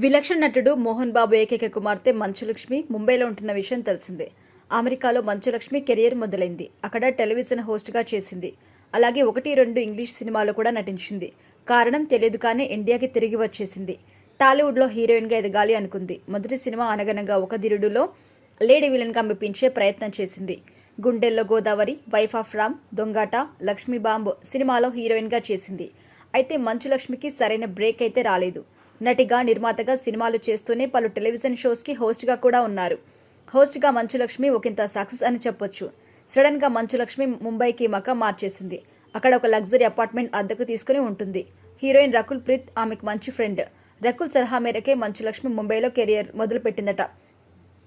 విలక్షణ నటుడు మోహన్ బాబు ఏకైక కుమార్తె మంచులక్ష్మి ముంబైలో ఉంటున్న విషయం తెలిసిందే. అమెరికాలో మంచులక్ష్మి కెరియర్ మొదలైంది. అక్కడ టెలివిజన్ హోస్ట్గా చేసింది. అలాగే 1-2 ఇంగ్లీష్ సినిమాలో కూడా నటించింది. కారణం తెలియదు కానీ ఇండియాకి తిరిగి వచ్చేసింది. టాలీవుడ్లో హీరోయిన్గా ఎదగాలి అనుకుంది. మొదటి సినిమా అనగనగా ఒక ధీరుడులో లేడీ విలన్గా మెప్పించే ప్రయత్నం చేసింది. గుండెల్లో Godavari, wife of Ram, దొంగాట, Lakshmi bomb సినిమాలో హీరోయిన్గా చేసింది. అయితే మంచులక్ష్మికి సరైన బ్రేక్ అయితే రాలేదు. నటిగా, నిర్మాతగా సినిమాలు చేస్తూనే పలు టెలివిజన్ షోస్కి హోస్ట్గా కూడా ఉన్నారు. హోస్ట్గా మంచులక్ష్మి ఒకంత సక్సెస్ అని చెప్పొచ్చు. సడన్గా మంచులక్ష్మి ముంబైకి మకాం మార్చేసింది. అక్కడ ఒక లగ్జరీ అపార్ట్మెంట్ అద్దెకు తీసుకుని ఉంటుంది. హీరోయిన్ రకుల్ ప్రీత్ ఆమెకు మంచి ఫ్రెండ్. రకుల్ సలహా మేరకే మంచులక్ష్మి ముంబైలో కెరియర్ మొదలుపెట్టిందట.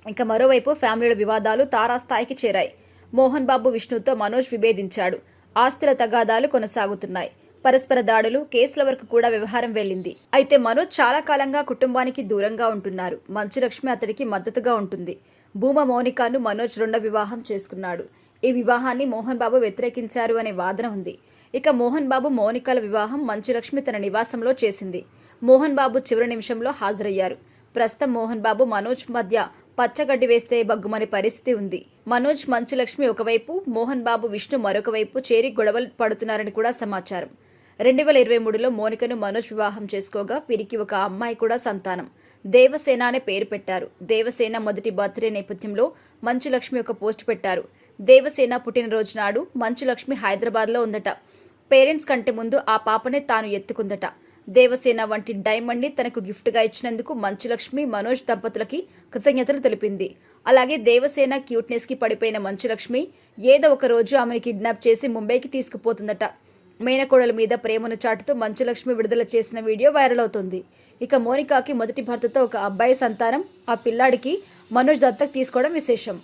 ఇక మరోవైపు ఫ్యామిలీల వివాదాలు తారాస్థాయికి చేరాయి. మోహన్ బాబు విష్ణుతో మనోజ్ విభేదించాడు. ఆస్తుల తగాదాలు కొనసాగుతున్నాయి. పరస్పర దాడులు, కేసుల వరకు కూడా వ్యవహారం వెళ్లింది. అయితే మనోజ్ చాలా కాలంగా కుటుంబానికి దూరంగా ఉంటున్నారు. మంచులక్ష్మి అతడికి మద్దతుగా ఉంటుంది. భూమా మౌనికాను మనోజ్ రెండో వివాహం చేసుకున్నాడు. ఈ వివాహాన్ని మోహన్ బాబు వ్యతిరేకించారు అనే వాదన ఉంది. ఇక మోహన్ బాబు మౌనికల వివాహం మంచులక్ష్మి తన నివాసంలో చేసింది. మోహన్ బాబు చివరి నిమిషంలో హాజరయ్యారు. ప్రస్తుతం మోహన్ బాబు, మనోజ్ మధ్య పచ్చగడ్డి వేస్తే బగ్గుమనే పరిస్థితి ఉంది. మనోజ్, మంచులక్ష్మి ఒకవైపు, మోహన్ బాబు, విష్ణు మరొక వైపు చేరి గొడవలు పడుతున్నారని కూడా సమాచారం. 2023లో మోనికను మనోజ్ వివాహం చేసుకోగా వీరికి ఒక అమ్మాయి కూడా సంతానం. దేవసేన అనే పేరు పెట్టారు. దేవసేన మొదటి బర్త్డే నేపథ్యంలో మంచులక్ష్మి ఒక పోస్ట్ పెట్టారు. దేవసేన పుట్టినరోజు నాడు మంచులక్ష్మి హైదరాబాద్లో ఉందట. పేరెంట్స్ కంటే ముందు ఆ పాపనే తాను ఎత్తుకుందట. దేవసేన వంటి డైమండ్ ని తనకు గిఫ్ట్గా ఇచ్చినందుకు మంచులక్ష్మి, మనోజ్ దంపతులకి కృతజ్ఞతలు తెలిపింది. అలాగే దేవసేన క్యూట్నెస్ కి పడిపోయిన మంచులక్ష్మి ఏదో ఒక రోజు ఆమెను కిడ్నాప్ చేసి ముంబైకి తీసుకుపోతుందట. మేనకోడల మీద ప్రేమను చాటుతూ మంచులక్ష్మి విడుదల చేసిన వీడియో వైరల్ అవుతుంది. ఇక మోనికాకి మొదటి భర్తతో ఒక అబ్బాయి సంతానం. ఆ పిల్లాడికి మనోజ్ దత్తకు తీసుకోవడం విశేషం.